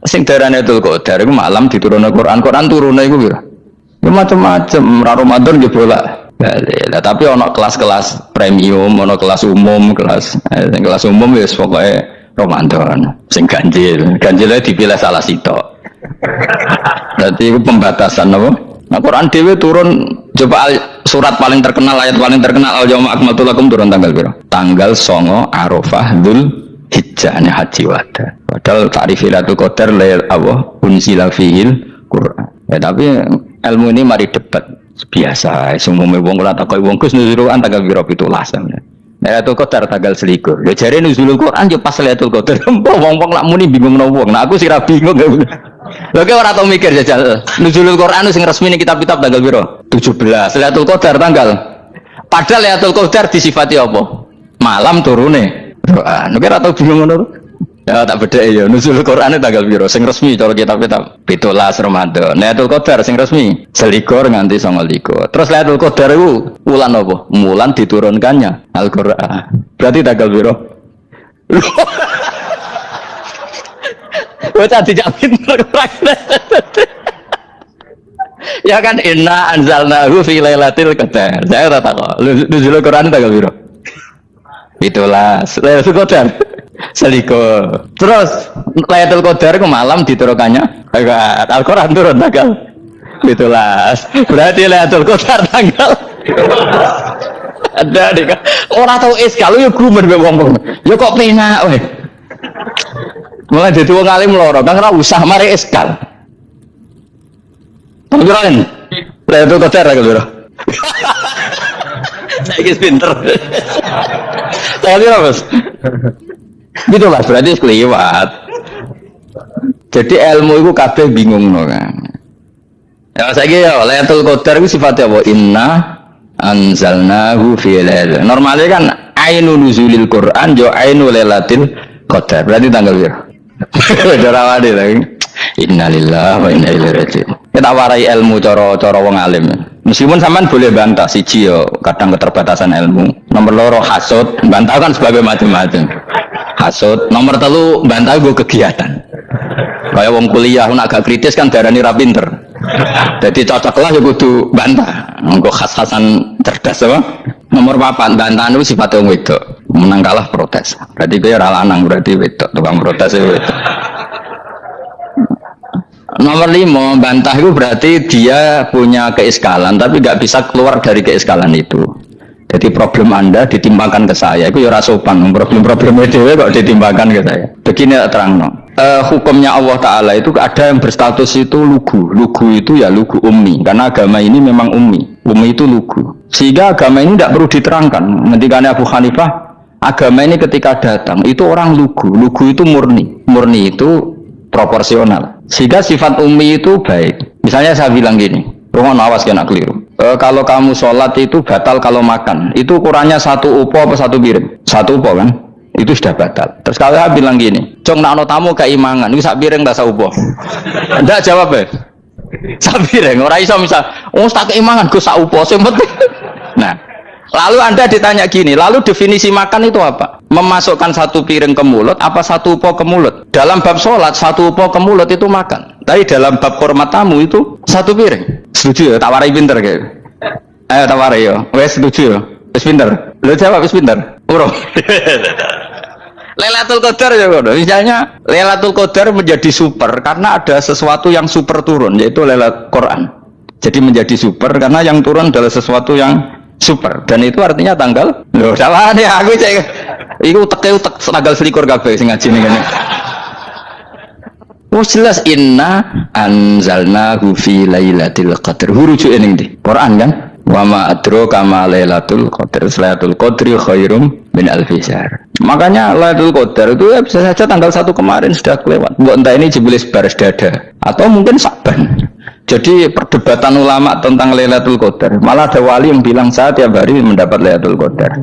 sing darane Lailatul Qadar iku malam diturunno Quran. Quran turune iku piro? Ya macam-macam, ra Ramadan yo bolak. Lah tapi ono kelas-kelas premium, ono kelas umum, kelas umum wis pokoke Ramadan. Sing ganjil, ganjile dipilih salah sitok. Berarti itu pembatasan apa? Nah Quran dhewe turun coba surat paling terkenal, ayat paling terkenal al-yauma akmaltu lakum turun tanggal berapa? Tanggal 9 Arafah Dzulhijjah haji wada. Padahal ta'rif Lailatul Qadar lail Allah unzila fihil Quran. Ya tapi ilmu ini mari debat biasa. Semua wong ora takoi wong Gus nuzulan tanggal berapa 17. Lailatul Qadar tanggal 21. Ya jare nuzulul Quran yo pas Lailatul Qadar. Wong-wong lak muni bingung nopo wong. Nah aku sira bingung. Lho ki ora tau mikir jajal. Nuzulul Quran sing resmi ning kitab-kitab tanggal piro? 17. Lailatul Qadar tanggal. Padahal Lailatul Qadar disifati apa? Malam turune. Anu ki ora tau bingung ngono. Ya tak bedhek ya. Nuzulul Quran tanggal piro? Sing resmi cara kitab-kitab 17 Ramadan. Lailatul Qadar sing resmi 21 nganti 29. Terus Lailatul Qadar iku wulan apa? Wulan diturunkannya Al-Qur'an. Berarti tanggal piro? Bocah dijak pinter ya kan inna anzalnahu fi lailatul qadar. Saya ora takok. Nuzulul Quran tanggal piro? 17. Lailatul Qadar 21. Terus Lailatul Qadar ku malam diturunkannya Al-Qur'an turun tanggal 17. Berarti Lailatul Qadar tanggal ada deh kan. Ora tau iskal yo gumen wong-wong. Yo kok penak weh. Mulai jadi wong alim loro, kan ora usah mari eskal. Panggilan. Lailatul Qadar kan lho. Saiki pinter. Tadi apa, Mas? Gitu Mas, berarti kelewat. Jadi ilmu itu kabeh bingung no kan. Ya saiki ya Lailatul Qadar itu sifatnya apa? Inna anzalnahu fi lailatul. Normalnya kan ainun nuzulil Quran yo ainul lailatul Qadar. Berarti tanggal berapa? Dorawadi lagi. Innalillahi wa inna ilaihi raji'un. Kita warai ilmu cara wong alim. Meskipun sampean boleh bantah siji yo kadang keterbatasan ilmu. Nomor loro hasud, bantah kan sebagai macam-macam. Hasud, nomor telu bantah go kegiatan. Kayak wong kuliah nak agak kritis kan darani ra pinter. Jadi cocok lah ya kudu bantah. Engko khas-khasan cerdas apa? Nomor 4 bantahan itu sifat wong wedok. Menang kalah protes. Berarti kowe ora lanang, berarti wedok tukang protes wedok. Nomor 5 bantah itu berarti dia punya keiskalan tapi nggak bisa keluar dari keiskalan itu. Jadi problem Anda ditimbangkan ke saya, itu ya ora sopan. Problem-problemnya dewe kok ditimbangkan ke saya. Begini terangno. Hukumnya Allah Ta'ala itu ada yang berstatus itu lugu. Lugu itu ya lugu ummi. Karena agama ini memang ummi. Ummi itu lugu. Sehingga agama ini tidak perlu diterangkan. Ketika Abu Hanifah, agama ini ketika datang, itu orang lugu. Lugu itu murni. Murni itu proporsional. Sehingga sifat ummi itu baik. Misalnya saya bilang gini, rumah awas kena keliru. Kalau kamu sholat itu batal kalau makan. Itu ukurannya 1 upo apa 1 piring? 1 upo kan? Itu sudah batal. Terus kalau saya bilang gini, cong nak tamu keimangan, ini sak piring tak saupo. Enggak jawab ya. Sak piring, orang iso misal, oh tak keimangan, gue sak upo penting. Nah, lalu Anda ditanya gini, lalu definisi makan itu apa? Memasukkan 1 piring ke mulut, apa 1 upo ke mulut? Dalam bab sholat, 1 upo ke mulut itu makan. Tapi dalam bab hormat tamu itu 1 piring. Setuju ya? Tak warai pinter kayak. Ayo tak warai ya. Wes setuju ya? Wes pinter. Lo jawab wes pinter. Bro. Lailatul Qadar ya kok. Misalnya Lailatul Qadar menjadi super karena ada sesuatu yang super turun yaitu Lailatul Quran. Jadi menjadi super karena yang turun adalah sesuatu yang super dan itu artinya tanggal. Loh, salah nih aku cek. Iku utek tanggal 21 kabeh sing ngaji ning kene. Oh jelas inna anzalnahu fi lailatul qadr. Rujuke ning ndi? Quran kan? Wa ma adraka ma lailatul qadr. Lailatul qadri khairum min alfi syahr. Makanya Lailatul Qadar itu ya bisa saja tanggal 1 kemarin sudah kelewat. Mbok entah ini jebelis baris dada atau mungkin Sa'ban. Jadi perdebatan ulama tentang Lailatul Qadar. Malah ada wali yang bilang saya tiap hari mendapat Lailatul Qadar.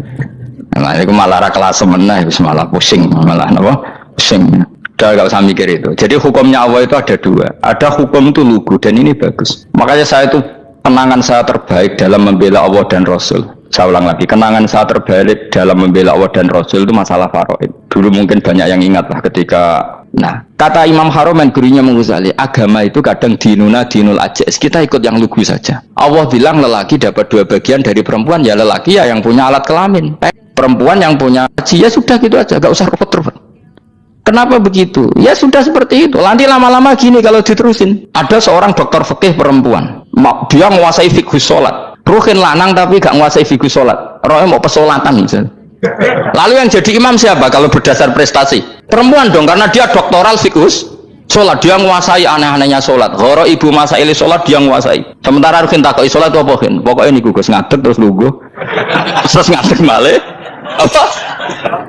Nah, itu malah ra kelas meneh wis malah pusing, malah napa? Pusing. Udah gak usah mikir itu. Jadi hukumnya Allah itu ada 2. Ada hukum itu lugu dan ini bagus. Makanya saya itu penangan saya terbaik dalam membela Allah dan Rasul. Saya ulang lagi, kenangan saya terbalik dalam membela Allah dan Rasul itu masalah faraid. Dulu mungkin banyak yang ingat lah ketika, nah kata Imam Haromen gurunya Ghazali, agama itu kadang dinuna dinul ajais, kita ikut yang lugu saja. Allah bilang lelaki dapat 2 bagian dari perempuan, ya lelaki ya yang punya alat kelamin, perempuan yang punya haji, ya sudah gitu aja, gak usah repot-repot. Kenapa begitu? Ya sudah seperti itu. Nanti lama-lama gini kalau diterusin. Ada seorang dokter fikih perempuan, dia menguasai fikih sholat. Ruhin lanang tapi gak menguasai fikih sholat. Rohnya mau pesolatan misalnya. Lalu yang jadi imam siapa kalau berdasar prestasi? Perempuan dong, karena dia doktoral fikih sholat. Dia menguasai aneh-anehnya sholat. Goro ibu masaili sholat dia menguasai. Sementara Ruhin takoi sholat itu apa Ruhin? Pokoknya ini gugus ngadeg terus lugu. Terus ngadeg balik. Apa?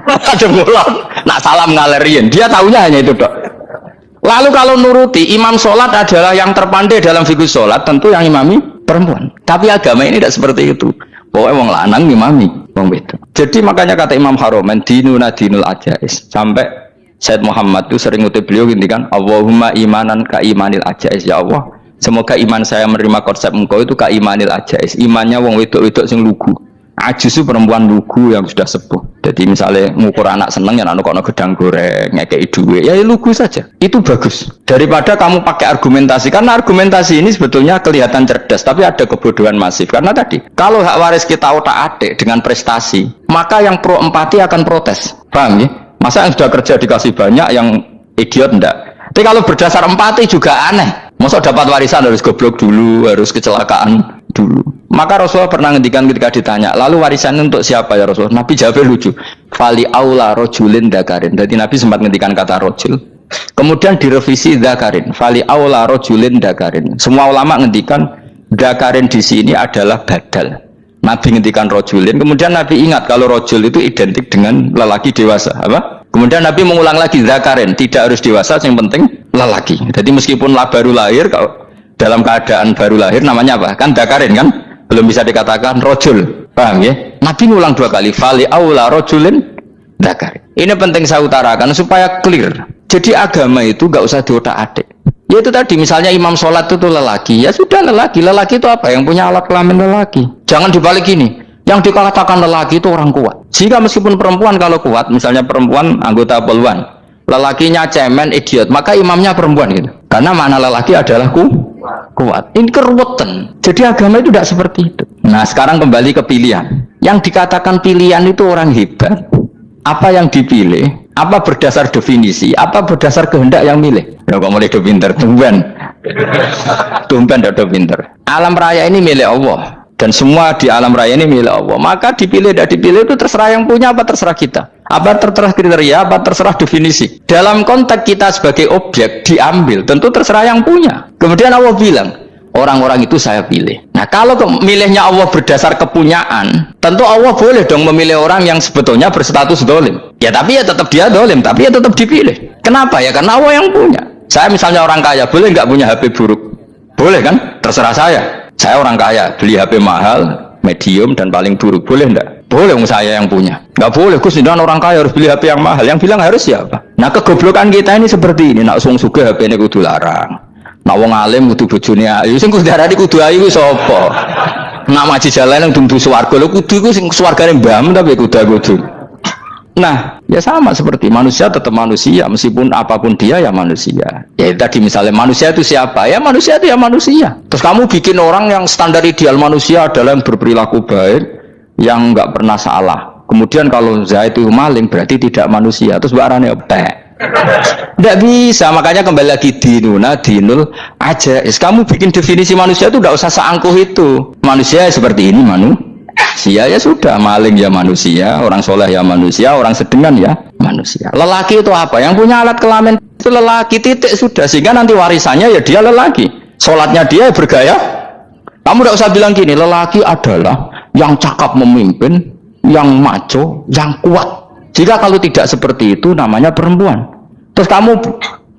Ada ngulon. Nak salam ngalerin. Dia tahunya hanya itu dok. Lalu kalau nuruti imam sholat adalah yang terpandai dalam fikih sholat, tentu yang imami perempuan. Tapi agama ini tidak seperti itu. Pokoknya wong lanang imami wong itu. Jadi makanya kata Imam Haromen dinuna dinul ajais. Sampai Said Muhammad itu sering ngutip beliau gini kan, Allahumma imanan ka imanil ajais, ya Allah. Semoga iman saya menerima konsep engkau itu ka imanil ajais. Imannya wong wedok-wedok sing lugu. Ajus itu perempuan lugu yang sudah sepuh. Jadi misalnya ngukur anak seneng ya anak kono gedang goreng, ngekei duit, ya lugu saja. Itu bagus. Daripada kamu pakai argumentasi, karena argumentasi ini sebetulnya kelihatan cerdas, tapi ada kebodohan masif. Karena tadi, kalau hak waris kita otak-atik dengan prestasi, maka yang pro empati akan protes. Paham ya? Masa yang sudah kerja dikasih banyak, yang idiot enggak? Tapi kalau berdasar empati juga aneh. Masa dapat warisan harus goblok dulu, harus kecelakaan dulu. Maka Rasulullah pernah ngendikan ketika ditanya, lalu warisannya untuk siapa ya Rasulullah? Nabi jawabnya lucu, fali aula rojulin dakarin. Jadi Nabi sempat ngendikan kata rojul, kemudian direvisi dakarin, fali aula rojulin dakarin. Semua ulama ngendikan dakarin di sini adalah badal. Nabi ngendikan rojulin, kemudian Nabi ingat kalau rojul itu identik dengan lelaki dewasa, apa? Kemudian Nabi mengulang lagi dakarin, tidak harus dewasa, yang penting lelaki. Jadi meskipun baru lahir, kalau dalam keadaan baru lahir namanya apa? Kan dakarin kan? Belum bisa dikatakan rojul. Paham ya? Nabi ngulang 2 kali. Fali aula rojulin dakarin. Ini penting saya utarakan supaya clear. Jadi agama itu gak usah diotak-atik. Ya itu tadi misalnya imam sholat itu lelaki. Ya sudah lelaki. Lelaki itu apa? Yang punya alat kelamin lelaki. Jangan dibalik ini. Yang dikatakan lelaki itu orang kuat. Jika meskipun perempuan kalau kuat, misalnya perempuan anggota poluan, lelakinya cemen, idiot, maka imamnya perempuan gitu. Karena makna lelaki adalah kuat. Ini keruwetan. Jadi agama itu tidak seperti itu. Nah sekarang kembali ke pilihan. Yang dikatakan pilihan itu orang hebat. Apa yang dipilih? Apa berdasar definisi? Apa berdasar kehendak yang milih? Ya kok mulai do pinter, tumben do pinter. Alam raya ini milik Allah. Dan semua di alam raya ini milik Allah. Maka dipilih tidak dipilih itu terserah yang punya apa terserah kita. Apa terserah kriteria, apa terserah definisi. Dalam konteks kita sebagai objek diambil, tentu terserah yang punya. Kemudian Allah bilang, orang-orang itu saya pilih. Nah kalau milihnya Allah berdasar kepunyaan, tentu Allah boleh dong memilih orang yang sebetulnya berstatus dolim. Ya tapi ya tetap dia dolim, tapi ya tetap dipilih. Kenapa ya? Karena Allah yang punya. Saya misalnya orang kaya, boleh nggak punya HP buruk? Boleh kan? Terserah saya. Saya orang kaya, beli HP mahal, medium dan paling buruk, boleh enggak? Boleh, saya yang punya. Enggak boleh, Gus, dengan orang kaya harus beli HP yang mahal. Yang bilang harus siapa? Nah, kegoblokan kita ini seperti ini. Nak sung sugih HP ini kudu larang. Nak wong alim kudu bojone ayu. Sing kudu darani kudu ayu ku sapa? Nak maji jalan yang dumdu swarga. Lho kudu iku sing swargane mbam tapi kudu. Nah, ya sama seperti manusia tetap manusia, meskipun apapun dia ya manusia. Ya tadi misalnya manusia itu siapa? Ya manusia itu ya manusia. Terus kamu bikin orang yang standar ideal manusia adalah yang berperilaku baik, yang nggak pernah salah. Kemudian kalau Zaid itu maling berarti tidak manusia. Terus barangnya optek. Tidak bisa, makanya kembali lagi dinul ajais. Kamu bikin definisi manusia itu tidak usah seangkuh itu. Manusia seperti ini manusia ya sudah, maling ya manusia, orang soleh ya manusia, orang sedengan ya manusia. Lelaki itu apa? Yang punya alat kelamin itu lelaki, titik, sudah. Sehingga nanti warisannya ya dia lelaki, sholatnya dia bergaya. Kamu tidak usah bilang gini, lelaki adalah yang cakap memimpin, yang maco, yang kuat. Jika kalau tidak seperti itu namanya perempuan. Terus kamu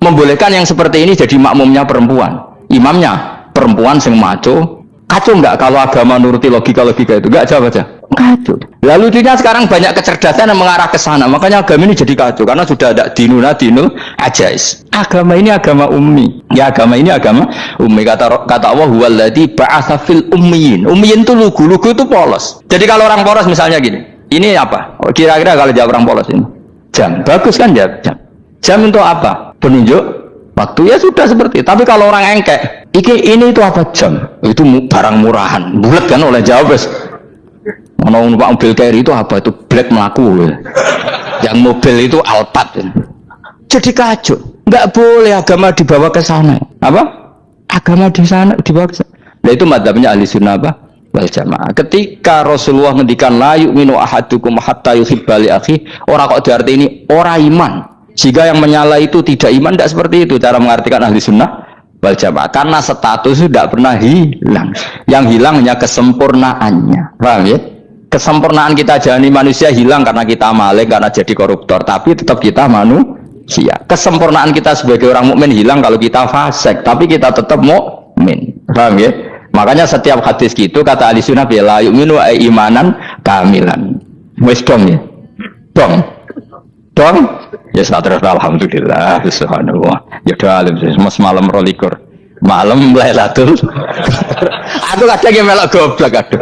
membolehkan yang seperti ini jadi makmumnya perempuan, imamnya perempuan sing maco. Kacau enggak kalau agama nuruti logika-logika itu? Enggak, jawab aja. Kacau. Lalu lucunya sekarang banyak kecerdasan yang mengarah ke sana. Makanya agama ini jadi kacau karena sudah ada dinul ajais. Agama ini agama ummi. Ya agama ini agama ummi. Kata Allah huwallazi ba'atsa fil ummiyin. Ummiyin itu lugu itu polos. Jadi kalau orang polos misalnya gini. Ini apa? Kira-kira kalau jawab orang polos ini. Jam. Bagus kan jam? Jam untuk apa? Penunjuk waktu ya sudah seperti itu. Tapi kalau orang engkek, ini itu apa jam? Itu barang murahan. Bulat kan oleh jawab. Mau numpak mobil carry itu apa? Itu black melaku. Yang mobil itu Alphard. Jadi kacau. Nggak boleh agama dibawa ke sana. Apa? Agama di sana dibawa ke sana. Nah itu madzhabnya ahli sunnah apa? Wal jamaah. Ketika Rasulullah ngendikan la yu'minu ahadukum hatta yuhibba li akhi, orang kok diarti ini orang iman. Jika yang menyala itu tidak iman, tidak seperti itu cara mengartikan ahli sunnah wal jamaah. Karena status itu tidak pernah hilang. Yang hilang hanya kesempurnaannya. Paham ya? Kesempurnaan kita jalani manusia hilang karena kita maling, karena jadi koruptor, tapi tetap kita manusia. Kesempurnaan kita sebagai orang mukmin hilang kalau kita fasik, tapi kita tetap mukmin. Paham ya? Makanya setiap hadis gitu kata ahli sunnah la yu'minu imanan kamilan. Wis dong ya. Dong. Ya terus alhamdulillah subhanallah. Ya udah alim malam 22. Malam Lailatul. Aku kadang melok goblok aduh.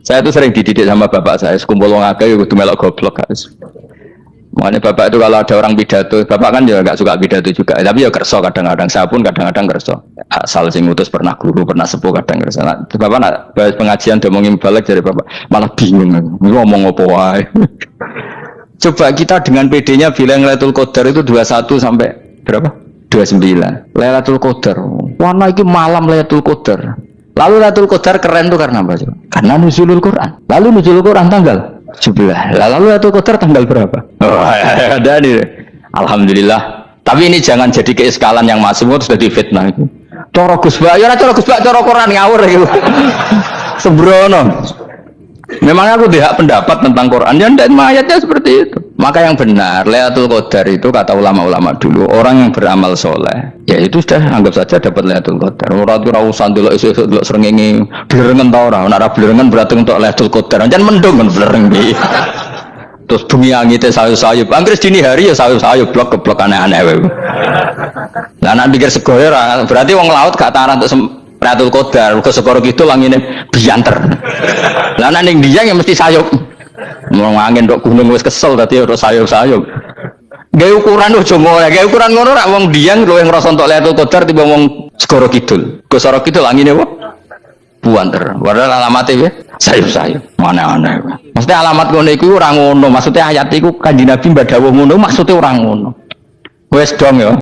Saya tuh sering dididik sama bapak saya, sekumpul wong akeh ya kudu melok goblok guys. Makanya bapak itu kalau ada orang pidato, bapak kan juga nggak suka pidato juga, tapi ya kerso kadang-kadang, saya pun kadang-kadang kerso. Asal sing ngutus pernah guru, pernah sepuh kadang kerso. Nah, bapak nak bahas pengajian ngomongin balik dari bapak, malah bingung, ngomong apa wae. Coba kita dengan PD-nya bilang Lailatul Qadar itu 21 sampai berapa? 29. Lailatul Qadar. Warna iki malam Lailatul Qadar. Lalu Lailatul Qadar keren tuh karena apa? Karena nuzulul Quran. Lalu nuzulul Quran tanggal 17. Lalu Lailatul Qadar tanggal berapa? Oh, ada nih. Alhamdulillah. Tapi ini jangan jadi keiskalan yang masuk itu sudah difitnah itu. Coro Gus Bak, ya coro Gus Bak, coro Quran ngawur gitu. Sembrono. Memang aku tidak pendapat tentang Quran dan ayatnya seperti itu. Maka yang benar Lailatul Qadar itu kata ulama-ulama dulu orang yang beramal soleh, ya itu sudah anggap saja dapat Lailatul Qadar. Orang itu rawusan dulu esok dulu srengenge blerengen ta ora. Nek ora blerengen berarti untuk Lailatul Qadar. Jan mendung kan blereng iki. Terus bumi angite sayup-sayup. Anggere dini hari ya sayup-sayup blok aneh-aneh wae. Lah nek pikir sego ora berarti wong laut gak taran untuk Lailatul Qadar. Ke segoro gitu langine bianter. Lah nek ning Dieng ya mesti sayup. Mau angin dok gunung wis kesel tadi harus sayup-sayup. Gawe ukuran ojo ngono, gawe ukuran ngono rak wong Dieng lho yang ngrasa entuk Lailatul Qadar tiba wong Segoro Kidul. Ke Segoro Kidul angine apa? Buanter. Padahal alamate ya sayup-sayup. Mana-mana. Mesti alamat ngono iku ora ngono. Maksudnya ayat iku Kanjeng Nabi mbak dawuh ngono, maksudnya ora ngono. Wis dong ya.